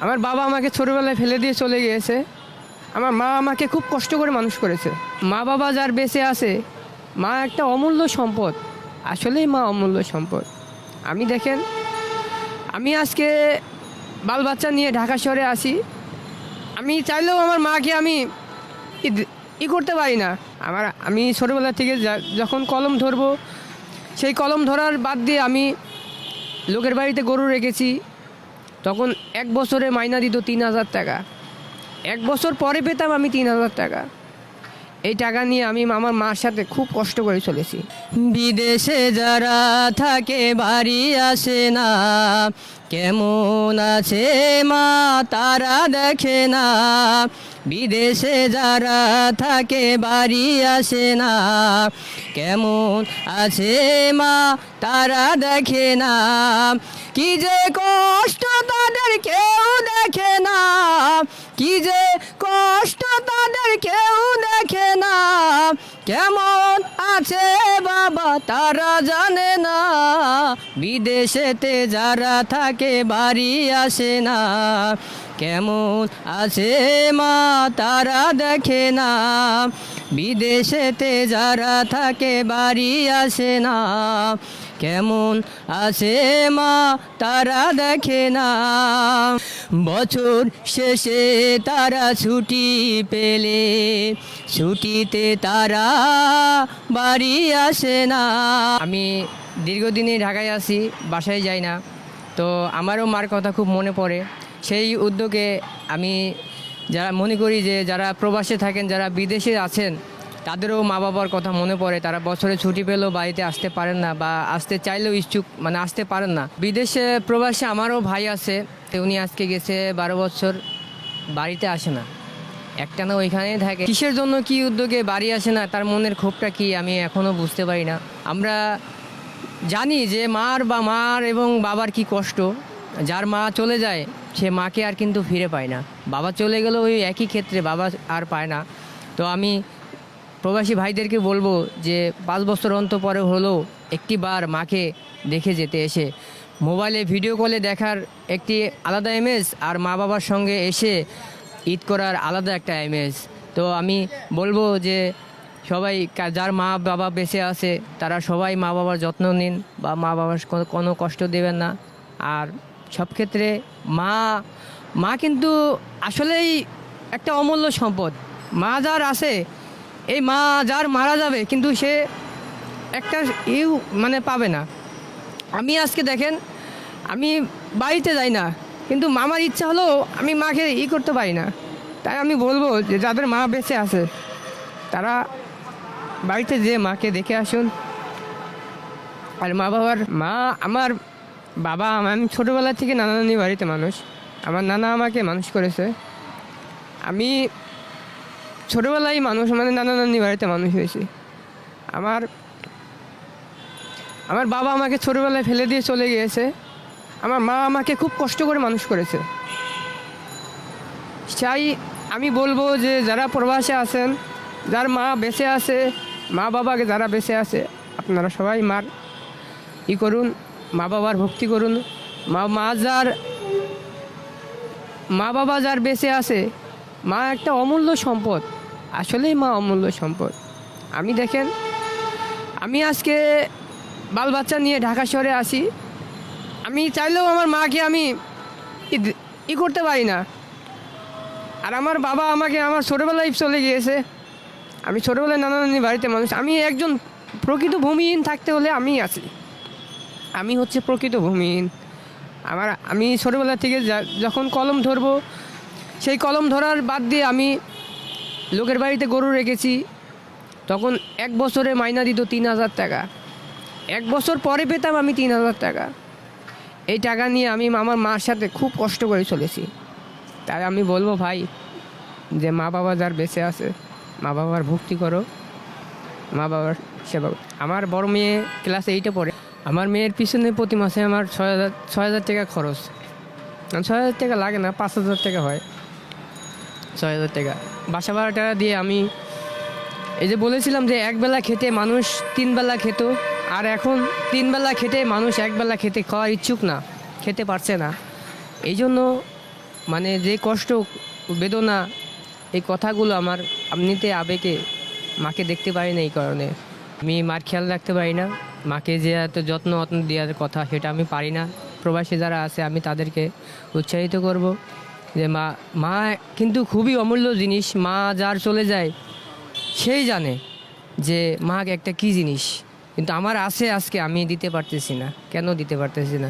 আমার বাবা আমাকে ছোটোবেলায় ফেলে দিয়ে চলে গিয়েছে। আমার মা আমাকে খুব কষ্ট করে মানুষ করেছে। মা বাবা যার বেঁচে আছে, মা একটা অমূল্য সম্পদ। আসলেই মা অমূল্য সম্পদ। আমি দেখেন, আমি আজকে বাল বাচ্চা নিয়ে ঢাকা শহরে আসি। আমি চাইলেও আমার মাকে আমি করতে পারি না। আমি ছোটোবেলা থেকে যখন কলম ধরবো, সেই কলম ধরার বাদ দিয়ে আমি লোকের বাড়িতে গরু রেখেছি। তখন 1 বছরে মাইনা দিত 3,000 টাকা। 1 বছর পরে পেতাম আমি 3,000 টাকা। এই টাকা নিয়ে আমি আমার মার সাথে খুব কষ্ট করে চলেছি। বিদেশে যারা থাকে বাড়ি আসে না, কেমন আছে মা তারা দেখে না। বিদেশে যারা থাকে বাড়ি আসে না, কেমন আছে মা তারা দেখে না। কি যে কষ্ট তাদের কেউ দেখে না, কি যে কষ্ট তাদের কেউ দেখে না। কেমন আছে বাবা তারা জানে না, বিদেশেতে যারা থাকে বাড়ি আসে না। কেমন আছে মা তারা দেখে না, বিদেশেতে যারা থাকে বাড়ি আসে না। কেমন আছে মা তারা দেখে না। বছর শেষে তারা ছুটি পেলে, ছুটিতে তারা বাড়ি আসে না। আমি দীর্ঘদিনে ঢাকায় আছি, বাসায় যাই না। তো আমারও মার কথা খুব মনে পড়ে। সেই উদ্যোগে আমি যারা মনে করি যে যারা প্রবাসে থাকেন, যারা বিদেশে আছেন, তাদেরও মা বাবার কথা মনে পড়ে। তারা বছরে ছুটি পেলেও বাড়িতে আসতে পারেন না, বা আসতে চাইলেও ইচ্ছুক আসতে পারেন না। বিদেশে প্রবাসে আমারও ভাই আছে, তো উনি আজকে গেছে 12 বছর, বাড়িতে আসে না, একটানা ওইখানেই থাকে। কিসের জন্য, কি উদ্যোগে বাড়ি আসে না, তার মনের ক্ষোভটা কি আমি এখনও বুঝতে পারি না। আমরা জানি যে মার এবং বাবার কি কষ্ট। যার মা চলে যায় সে মাকে আর কিন্তু ফিরে পায় না। বাবা চলে গেলেও ওই একই ক্ষেত্রে বাবা আর পায় না। তো আমি প্রবাসী ভাইদেরকে বলবো যে 5 বছর অন্তর পরে হলেও একটি বার মাকে দেখে যেতে। এসে মোবাইলে ভিডিও কলে দেখার একটি আলাদা ইমেজ, আর মা বাবার সঙ্গে এসে ঈদ করার আলাদা একটা ইমেজ। তো আমি বলবো যে সবাই যার মা বাবা বেঁচে আছে তারা সবাই মা বাবার যত্ন নিন, বা মা বাবার কোনো কষ্ট দেবেন না। আর সব ক্ষেত্রে মা কিন্তু আসলেই একটা অমূল্য সম্পদ। মা যার আছে, এই মা যার মারা যাবে কিন্তু সে একটা পাবে না। আমি আজকে দেখেন, আমি বাড়িতে যাই না, কিন্তু মামার ইচ্ছা হলেও আমি মাকে করতে পারি না। তাই আমি বলবো যে যাদের মা বেঁচে আছে তারা বাড়িতে যেয়ে মাকে দেখে আসুন। আর আমার বাবা, আমি ছোটোবেলা থেকে নানা নানি বাড়িতে মানুষ। আমার নানা আমাকে মানুষ করেছে। আমি ছোটোবেলায় নানা নানি বাড়িতে মানুষ হয়েছি। আমার বাবা আমাকে ছোটোবেলায় ফেলে দিয়ে চলে গিয়েছে। আমার মা আমাকে খুব কষ্ট করে মানুষ করেছে। চাই আমি বলবো যে যারা প্রবাসে আছেন, যার মা বেঁচে আছে, মা বাবাকে যারা বেঁচে আছে, আপনারা সবাই মার করুন, মা বাবার ভক্তি করুন। মা বাবা যার বেঁচে আছে, মা একটা অমূল্য সম্পদ। আসলেই মা অমূল্য সম্পদ। আমি দেখেন, আমি আজকে বাল বাচ্চা নিয়ে ঢাকা শহরে আসি। আমি চাইলেও আমার মাকে আমি করতে পারি না। আর আমার বাবা আমাকে আমার ছোটোবেলায় চলে গিয়েছে। আমি ছোটোবেলায় নানা নানি বাড়িতে মানুষ। আমি একজন প্রকৃত ভূমিহীন থাকতে হলে আমি আছি। আমি হচ্ছে প্রকৃত ভূমিহীন। আমি ছোটোবেলা থেকে যখন কলম ধরবো, সেই কলম ধরার বাদ দিয়ে আমি লোকের বাড়িতে গরু রেখেছি। তখন 1 বছরে মাইনা দিত 3,000 টাকা। 1 বছর পরে পেতাম আমি 3,000 টাকা। এই টাকা নিয়ে আমি আমার মার সাথে খুব কষ্ট করে চলেছি। তাই আমি বলবো ভাই, যে মা বাবা যার বেঁচে আছে, মা বাবার ভক্তি করো, মা বাবার সেবা করো। আমার বড় মেয়ে ক্লাস 8-এ পড়ে। আমার মেয়ের পিছনে প্রতি মাসে আমার 6,000 টাকা খরচ। 6,000 টাকা লাগে না, 5,000 টাকা হয়। 6,000 টাকা বাসা ভাড়া টাকা দিয়ে আমি এই যে বলেছিলাম যে একবেলা খেতে মানুষ 3 বেলা খেত, আর এখন 3 বেলা খেতে মানুষ 1 বেলা খেতে খাওয়ার ইচ্ছুক না, খেতে পারছে না। এই জন্য মানে যে কষ্ট বেদনা, এই কথাগুলো আমার এমনিতে আবেগে মাকে দেখতে পারি না, এই কারণে আমি মার খেয়াল রাখতে পারি না। মাকে যে এত যত্ন দেওয়ার কথা সেটা আমি পারি না। প্রবাসী যারা আছে আমি তাদেরকে উৎসাহিত করব যে মা মা কিন্তু খুবই অমূল্য জিনিস। মা যার চলে যায় সেই জানে যে মা একটা কী জিনিস, কিন্তু আমার আছে আজকে আমি দিতে পারতেছি না। কেন দিতে পারতেছি না?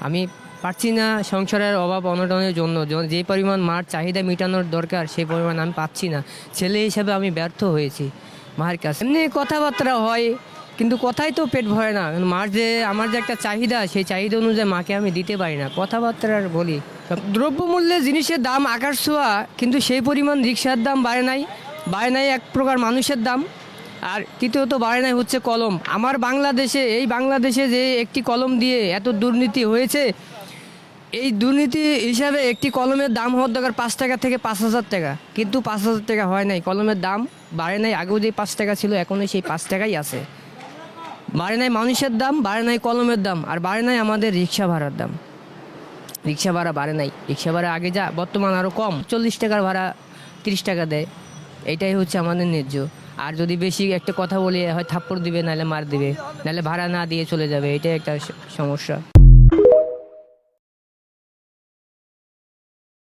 আমি পারছি না সংসারের অভাব অনটনের জন্য। যে পরিমাণ মার চাহিদা মেটানোর দরকার সেই পরিমাণ আমি পাচ্ছি না। ছেলে হিসাবে আমি ব্যর্থ হয়েছি মার কাছে। এমনি কথাবার্তা হয় কিন্তু কথাই তো পেট ভরে না। মার যে আমার যে একটা চাহিদা, সেই চাহিদা অনুযায়ী মাকে আমি দিতে পারি না। কথাবার্তা আর বলি, দ্রব্যমূল্যে জিনিসের দাম আকাশ ছোঁয়া, কিন্তু সেই পরিমাণ রিক্সার দাম বাড়ে নাই। বাড়ে নাই এক প্রকার মানুষের দাম। আর তৃতীয়ত বাড়ে নাই হচ্ছে কলম। আমার বাংলাদেশে, এই বাংলাদেশে যে একটি কলম দিয়ে এত দুর্নীতি হয়েছে, এই দুর্নীতি হিসাবে একটি কলমের দাম হওয়ার দরকার 5 টাকা থেকে 5,000 টাকা, কিন্তু 5,000 টাকা হয় নাই। কলমের দাম বাড়ে নাই। আগেও যে 5 টাকা ছিল এখনও সেই 5 টাকাই আছে। বাড়ে নাই মানুষের দাম, বাড়ে নাই কলমের দাম, আর বাড়ে নাই আমাদের রিক্সা ভাড়ার দাম। রিক্সা ভাড়া বাড়ে নাই। রিক্সা ভাড়া আগে যা, বর্তমান আরও কম। 40 টাকার ভাড়া 30 টাকা দেয়। এইটাই হচ্ছে আমাদের ন্যায্য। আর যদি বেশি একটা কথা বলি হয় থাপ্পড় দিবে, নাহলে মার দিবে, নাহলে ভাড়া না দিয়ে চলে যাবে। এটাই একটা সমস্যা।